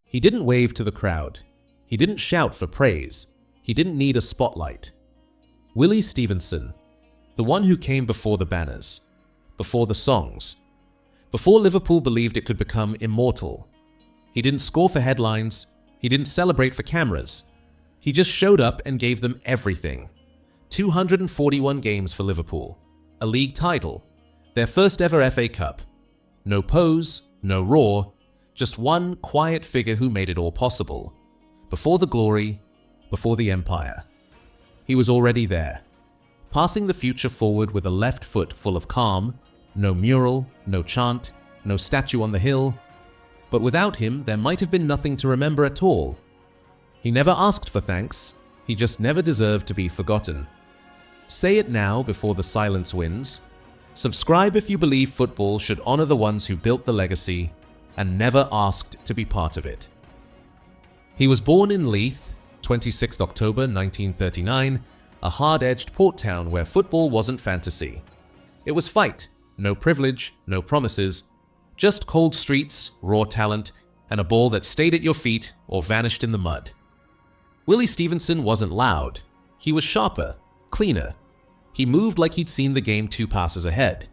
He didn't wave to the crowd. He didn't shout for praise. He didn't need a spotlight. Willie Stevenson, the one who came before the banners, before the songs, before Liverpool believed it could become immortal. He didn't score for headlines. He didn't celebrate for cameras. He just showed up and gave them everything. 241 games for Liverpool, a league title, their first ever FA Cup. No pose, no roar, just one quiet figure who made it all possible. Before the glory, before the empire. He was already there, passing the future forward with a left foot full of calm, no mural, no chant, no statue on the hill. But without him, there might have been nothing to remember at all. He never asked for thanks. He just never deserved to be forgotten. Say it now before the silence wins. Subscribe if you believe football should honor the ones who built the legacy and never asked to be part of it. He was born in Leith, 26 October 1939, a hard-edged port town where football wasn't fantasy. It was fight, no privilege, no promises, just cold streets, raw talent, and a ball that stayed at your feet or vanished in the mud. Willie Stevenson wasn't loud. He was sharper, cleaner. He moved like he'd seen the game 2 passes ahead.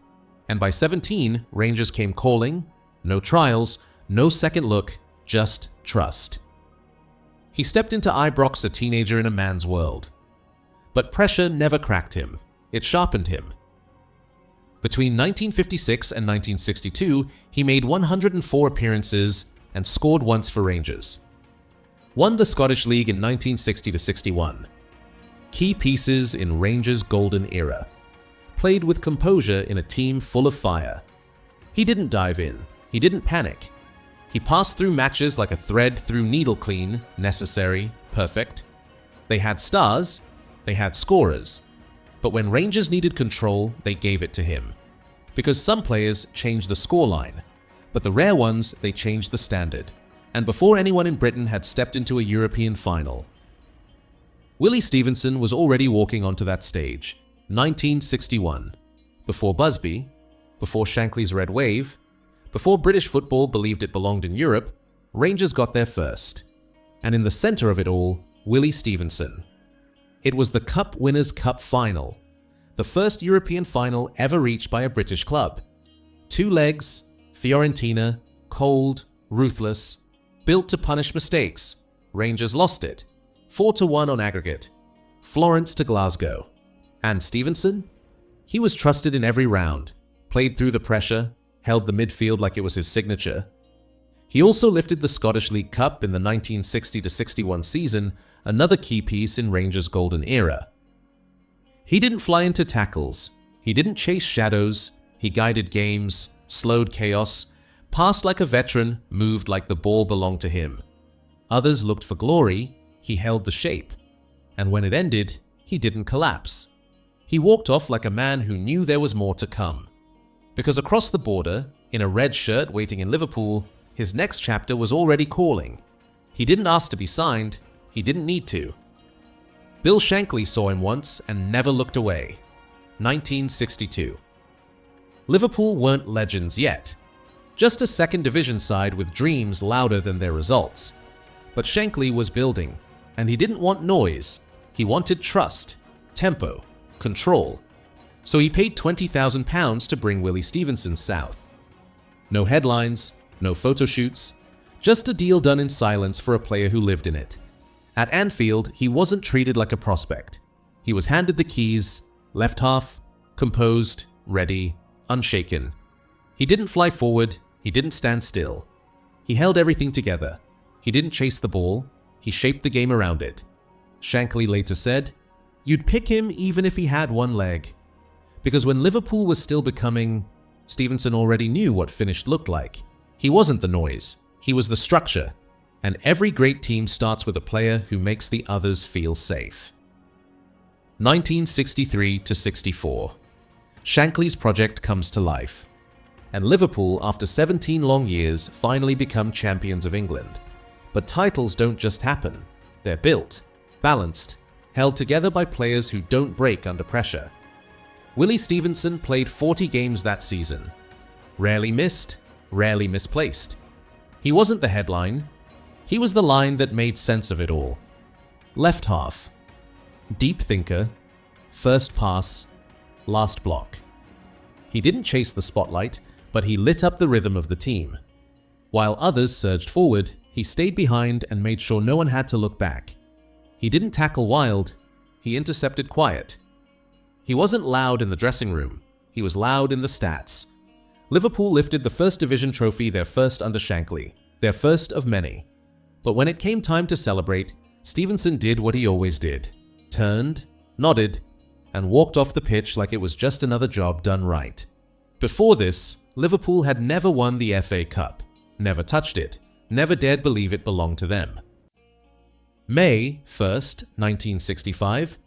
And by 17, Rangers came calling. No trials, no second look, just trust. He stepped into Ibrox a teenager in a man's world. But pressure never cracked him. It sharpened him. Between 1956 and 1962, he made 104 appearances and scored once for Rangers. Won the Scottish League in 1960-61. Key pieces in Rangers' golden era. Played with composure in a team full of fire. He didn't dive in. He didn't panic. He passed through matches like a thread through needle clean, necessary, perfect. They had stars. They had scorers. But when Rangers needed control, they gave it to him. Because some players changed the scoreline, but the rare ones, they changed the standard. And before anyone in Britain had stepped into a European final. Willie Stevenson was already walking onto that stage, 1961. Before Busby, before Shankly's Red Wave, before British football believed it belonged in Europe, Rangers got there first. And in the center of it all, Willie Stevenson. It was the Cup Winners' Cup final, the first European final ever reached by a British club. 2 legs, Fiorentina, cold, ruthless, built to punish mistakes. Rangers lost it, 4-1 on aggregate. Florence to Glasgow. And Stevenson? He was trusted in every round, played through the pressure, held the midfield like it was his signature. He also lifted the Scottish League Cup in the 1960-61 season, another key piece in Rangers' golden era. He didn't fly into tackles. He didn't chase shadows. He guided games, slowed chaos, passed like a veteran, moved like the ball belonged to him. Others looked for glory. He held the shape. And when it ended, he didn't collapse. He walked off like a man who knew there was more to come. Because across the border, in a red shirt waiting in Liverpool, his next chapter was already calling. He didn't ask to be signed. He didn't need to. Bill Shankly saw him once and never looked away. 1962. Liverpool weren't legends yet. Just a second division side with dreams louder than their results. But Shankly was building, and he didn't want noise. He wanted trust, tempo, control. So he paid £20,000 to bring Willie Stevenson south. No headlines, no photo shoots, just a deal done in silence for a player who lived in it. At Anfield, he wasn't treated like a prospect. He was handed the keys, left half, composed, ready, unshaken. He didn't fly forward, he didn't stand still. He held everything together. He didn't chase the ball, he shaped the game around it. Shankly later said, "You'd pick him even if he had one leg." Because when Liverpool was still becoming, Stevenson already knew what finished looked like. He wasn't the noise, he was the structure. And every great team starts with a player who makes the others feel safe. 1963-64. Shankly's project comes to life. And Liverpool, after 17 long years, finally become champions of England. But titles don't just happen. They're built, balanced, held together by players who don't break under pressure. Willie Stevenson played 40 games that season. Rarely missed, rarely misplaced. He wasn't the headline. He was the line that made sense of it all. Left half. Deep thinker. First pass. Last block. He didn't chase the spotlight, but he lit up the rhythm of the team. While others surged forward, he stayed behind and made sure no one had to look back. He didn't tackle wild, he intercepted quiet. He wasn't loud in the dressing room, he was loud in the stats. Liverpool lifted the First Division trophy, their first under Shankly, their first of many. But when it came time to celebrate, Stevenson did what he always did. Turned, nodded, and walked off the pitch like it was just another job done right. Before this, Liverpool had never won the FA Cup, never touched it, never dared believe it belonged to them. May 1st, 1965,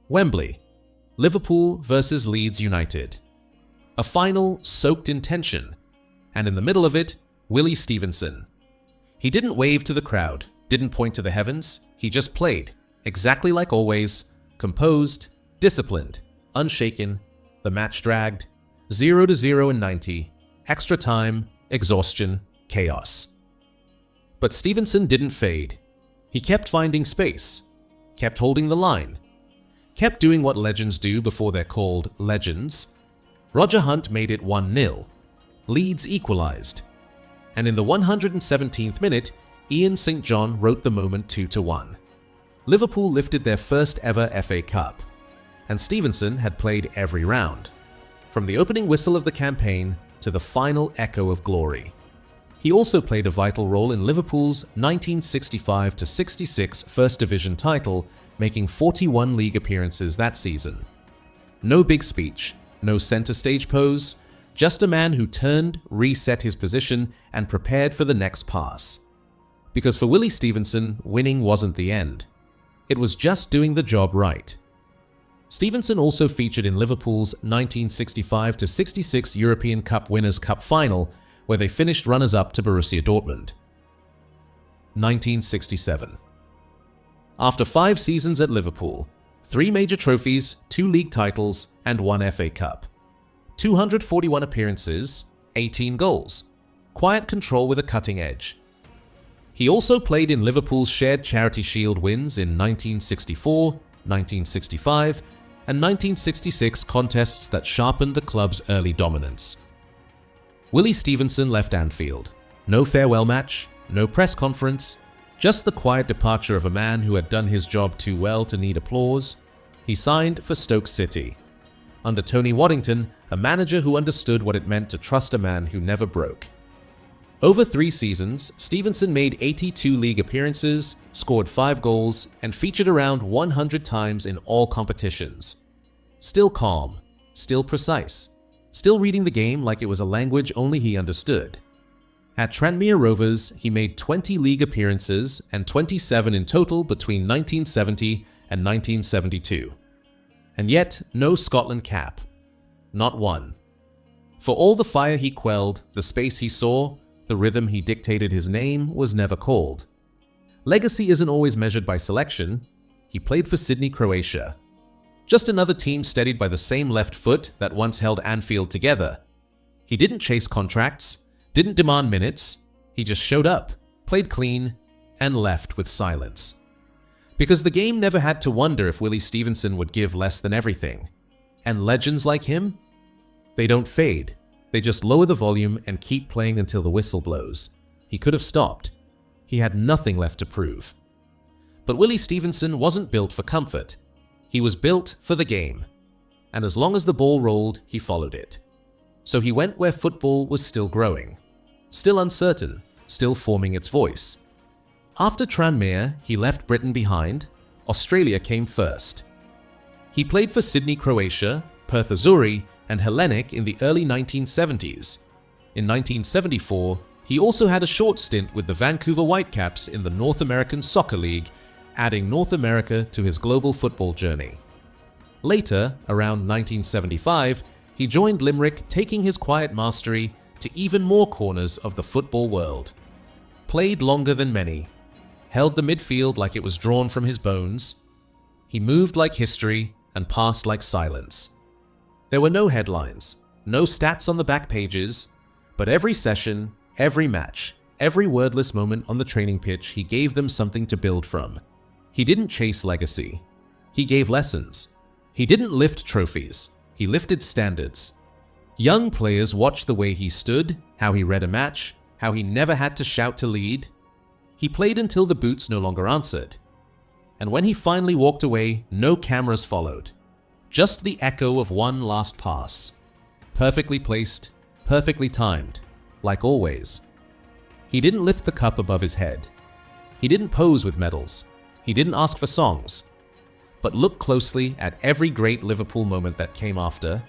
Wembley, Liverpool versus Leeds United. A final soaked in tension, and in the middle of it, Willie Stevenson. He didn't wave to the crowd, didn't point to the heavens, he just played, exactly like always, composed, disciplined, unshaken. The match dragged, 0-0 in 90, extra time, exhaustion, chaos. But Stevenson didn't fade. He kept finding space, kept holding the line, kept doing what legends do before they're called legends. Roger Hunt made it 1-0. Leeds equalized. And in the 117th minute, Ian St. John wrote the moment 2-1. Liverpool lifted their first ever FA Cup. And Stevenson had played every round, from the opening whistle of the campaign to the final echo of glory. He also played a vital role in Liverpool's 1965-66 First Division title, making 41 league appearances that season. No big speech, no center stage pose, just a man who turned, reset his position, and prepared for the next pass. Because for Willie Stevenson, winning wasn't the end. It was just doing the job right. Stevenson also featured in Liverpool's 1965-66 European Cup Winners' Cup final, where they finished runners-up to Borussia Dortmund. 1967. After 5 seasons at Liverpool, 3 major trophies, 2 league titles, and 1 FA Cup. 241 appearances, 18 goals. Quiet control with a cutting edge. He also played in Liverpool's shared Charity Shield wins in 1964, 1965, and 1966 contests that sharpened the club's early dominance. Willie Stevenson left Anfield. No farewell match, no press conference, just the quiet departure of a man who had done his job too well to need applause. He signed for Stoke City. Under Tony Waddington, a manager who understood what it meant to trust a man who never broke. Over 3 seasons, Stevenson made 82 league appearances, scored 5 goals, and featured around 100 times in all competitions. Still calm, still precise, still reading the game like it was a language only he understood. At Tranmere Rovers, he made 20 league appearances and 27 in total between 1970 and 1972. And yet, no Scotland cap. Not one. For all the fire he quelled, the space he saw, the rhythm he dictated, his name was never called. Legacy isn't always measured by selection. He played for Sydney, Croatia. Just another team steadied by the same left foot that once held Anfield together. He didn't chase contracts, didn't demand minutes. He just showed up, played clean, and left with silence. Because the game never had to wonder if Willie Stevenson would give less than everything. And legends like him? They don't fade. They just lower the volume and keep playing until the whistle blows. He could have stopped. He had nothing left to prove. But Willie Stevenson wasn't built for comfort. He was built for the game. And as long as the ball rolled, he followed it. So he went where football was still growing, still uncertain, still forming its voice. After Tranmere, he left Britain behind. Australia came first. He played for Sydney, Croatia, Perth Azzurri, and Hellenic in the early 1970s. In 1974, he also had a short stint with the Vancouver Whitecaps in the North American Soccer League, adding North America to his global football journey. Later, around 1975, he joined Limerick, taking his quiet mastery to even more corners of the football world. Played longer than many, held the midfield like it was drawn from his bones. He moved like history and passed like silence. There were no headlines, no stats on the back pages, but every session, every match, Every wordless moment on the training pitch, he gave them something to build from. He didn't chase legacy. He gave lessons. He didn't lift trophies. He lifted standards. Young players watched the way he stood, how he read a match, how he never had to shout to lead. He played until the boots no longer answered. And when he finally walked away, no cameras followed. Just the echo of one last pass. Perfectly placed, perfectly timed, like always. He didn't lift the cup above his head. He didn't pose with medals. He didn't ask for songs. But look closely at every great Liverpool moment that came after,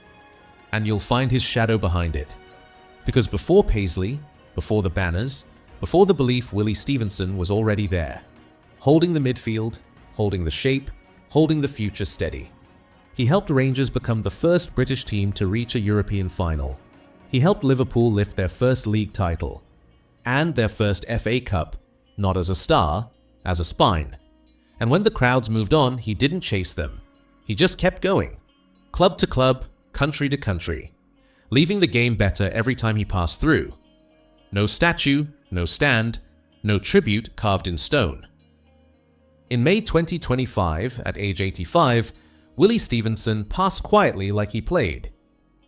and you'll find his shadow behind it. Because before Paisley, before the banners, before the belief, Willie Stevenson was already there, holding the midfield, holding the shape, holding the future steady. He helped Rangers become the first British team to reach a European final. He helped Liverpool lift their first league title and their first FA Cup, not as a star, as a spine. And when the crowds moved on, he didn't chase them. He just kept going, club to club, country to country, leaving the game better every time he passed through. No statue, no stand, no tribute carved in stone. In May 2025, at age 85, Willie Stevenson passed quietly like he played,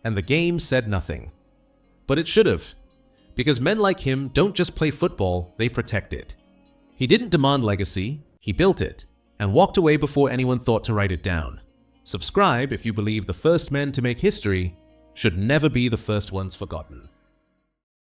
and the game said nothing. But it should have, because men like him don't just play football, they protect it. He didn't demand legacy, he built it, and walked away before anyone thought to write it down. Subscribe if you believe the first men to make history should never be the first ones forgotten.